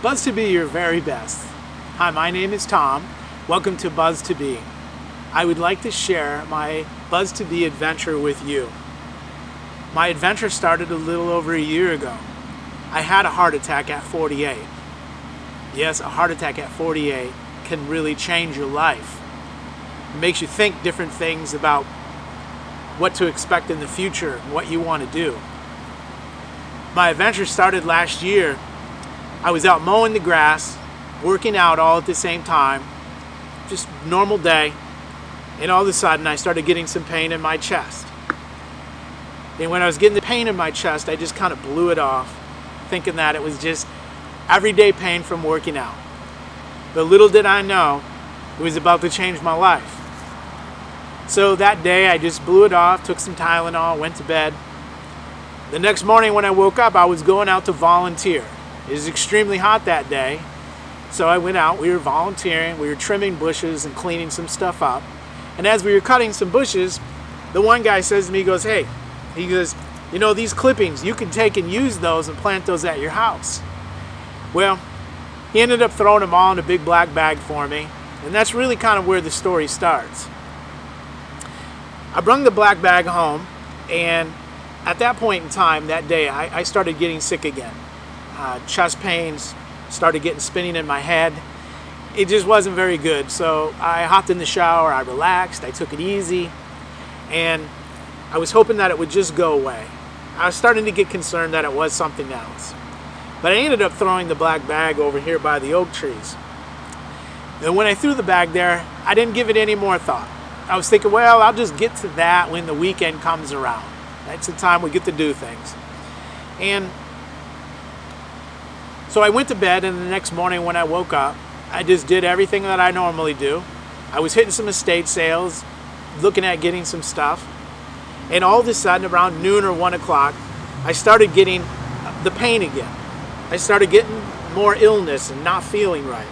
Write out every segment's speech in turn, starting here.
Buzz to be your very best. Hi, my name is Tom. Welcome to Buzz to Be. I would like to share my Buzz to Be adventure with you. My adventure started a little over a year ago. I had a heart attack at 48. Yes, a heart attack at 48 can really change your life. It makes you think different things about what to expect in the future and what you want to do. My adventure started last year. I was out mowing the grass, working out all at the same time, just normal day, and all of a sudden I started getting some pain in my chest. And when I was getting the pain in my chest, I just kind of blew it off, thinking that it was just everyday pain from working out. But little did I know, it was about to change my life. So that day I just blew it off, took some Tylenol, went to bed. The next morning when I woke up, I was going out to volunteer. It was extremely hot that day, so I went out, we were volunteering, we were trimming bushes and cleaning some stuff up. And as we were cutting some bushes, the one guy says to me, he goes, you know, these clippings, you can take and use those and plant those at your house. Well, he ended up throwing them all in a big black bag for me, and that's really kind of where the story starts. I brought the black bag home, and at that point in time, that day, I started getting sick again. Chest pains started getting spinning in my head. It just wasn't very good. So I hopped in the shower, I relaxed, I took it easy, and I was hoping that it would just go away. I was starting to get concerned that it was something else. But I ended up throwing the black bag over here by the oak trees. And when I threw the bag there, I didn't give it any more thought. I was thinking, well, I'll just get to that when the weekend comes around. That's the time we get to do things. And so I went to bed, and the next morning when I woke up, I just did everything that I normally do. I was hitting some estate sales, looking at getting some stuff, and all of a sudden around noon or 1 o'clock, I started getting the pain again. I started getting more illness and not feeling right.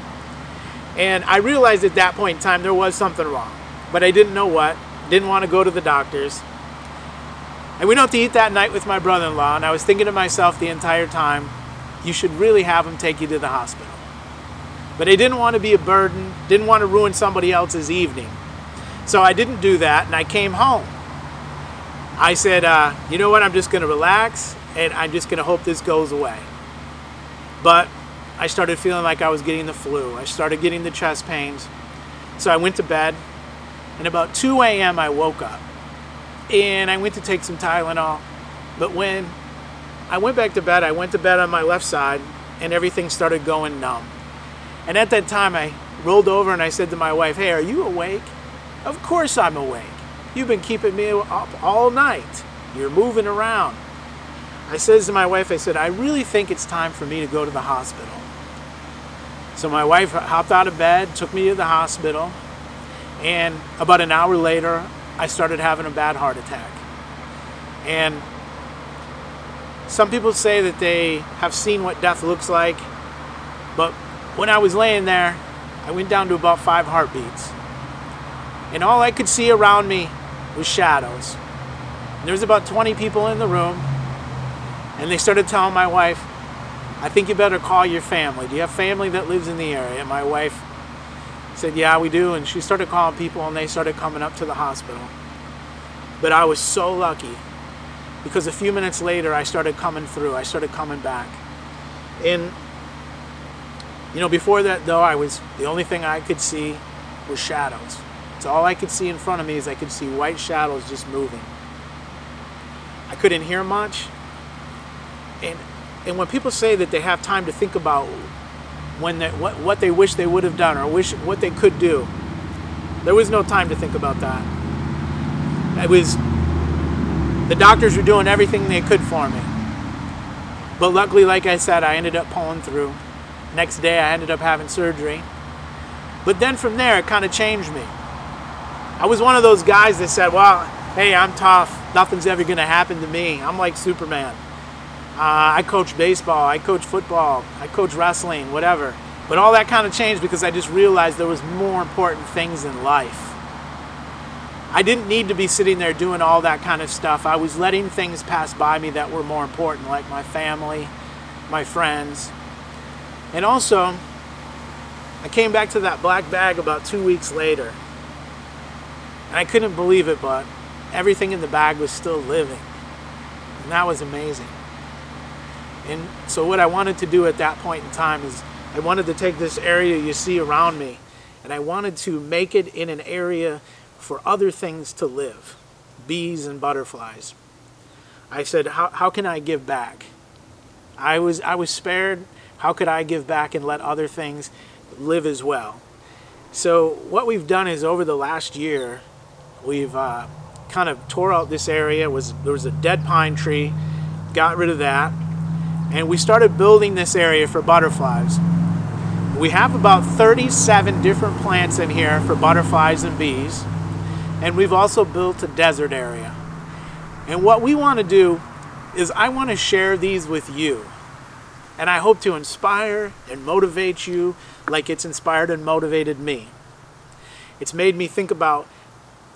And I realized at that point in time there was something wrong, but I didn't know what, didn't want to go to the doctors. I went out to eat that night with my brother-in-law, and I was thinking to myself the entire time, you should really have him take you to the hospital. But I didn't want to be a burden, didn't want to ruin somebody else's evening. So I didn't do that, and I came home. I said, you know what, I'm just going to relax, and I'm just going to hope this goes away. But I started feeling like I was getting the flu. I started getting the chest pains. So I went to bed, and about 2 a.m. I woke up. And I went to take some Tylenol. But when I went back to bed, I went to bed on my left side, and everything started going numb. And at that time, I rolled over and I said to my wife, hey, are you awake? Of course I'm awake. You've been keeping me up all night. You're moving around. I says to my wife, I said, I really think it's time for me to go to the hospital. So my wife hopped out of bed, took me to the hospital, and about an hour later, I started having a bad heart attack. And some people say that they have seen what death looks like, but when I was laying there, I went down to about 5 heartbeats. And all I could see around me was shadows. And there was about 20 people in the room, and they started telling my wife, I think you better call your family. Do you have family that lives in the area? And my wife said, yeah, we do. And she started calling people, and they started coming up to the hospital. But I was so lucky, because a few minutes later, I started coming through. I started coming back. And, you know, before that, though, the only thing I could see was shadows. So all I could see in front of me is I could see white shadows just moving. I couldn't hear much. And when people say that they have time to think about what they wish they would have done or what they could do, there was no time to think about that. The doctors were doing everything they could for me. But luckily, like I said, I ended up pulling through. Next day, I ended up having surgery. But then from there, it kind of changed me. I was one of those guys that said, well, hey, I'm tough. Nothing's ever going to happen to me. I'm like Superman. I coach baseball. I coach football. I coach wrestling, whatever. But all that kind of changed because I just realized there was more important things in life. I didn't need to be sitting there doing all that kind of stuff. I was letting things pass by me that were more important, like my family, my friends. And also, I came back to that black bag about 2 weeks later. And I couldn't believe it, but everything in the bag was still living. And that was amazing. And so what I wanted to do at that point in time is I wanted to take this area you see around me, and I wanted to make it in an area for other things to live, bees and butterflies. I said, how can I give back? I was spared. How could I give back and let other things live as well? So what we've done is over the last year, we've kind of tore out this area. There was a dead pine tree, got rid of that, and we started building this area for butterflies. We have about 37 different plants in here for butterflies and bees, and we've also built a desert area. And what we want to do is I want to share these with you. And I hope to inspire and motivate you like it's inspired and motivated me. It's made me think about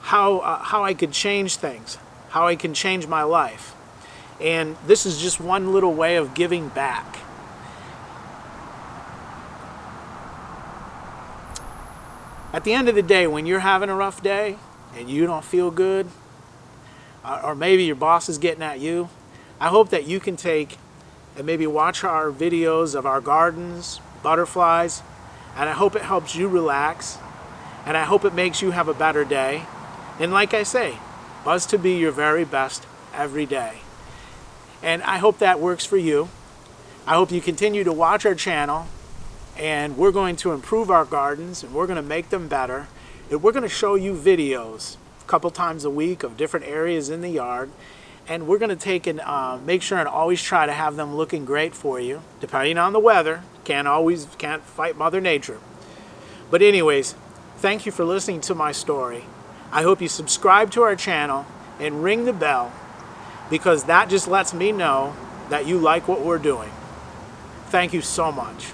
how I could change things, how I can change my life. And this is just one little way of giving back. At the end of the day, when you're having a rough day and you don't feel good, or maybe your boss is getting at you, I hope that you can take and maybe watch our videos of our gardens, butterflies, and I hope it helps you relax, and I hope it makes you have a better day. And like I say, buzz to be your very best every day. And I hope that works for you. I hope you continue to watch our channel, and we're going to improve our gardens, and we're going to make them better, and we're going to show you videos a couple times a week of different areas in the yard. And we're going to take and make sure and always try to have them looking great for you, depending on the weather. Can't fight Mother Nature. But anyways, thank you for listening to my story. I hope you subscribe to our channel and ring the bell, because that just lets me know that you like what we're doing. Thank you so much.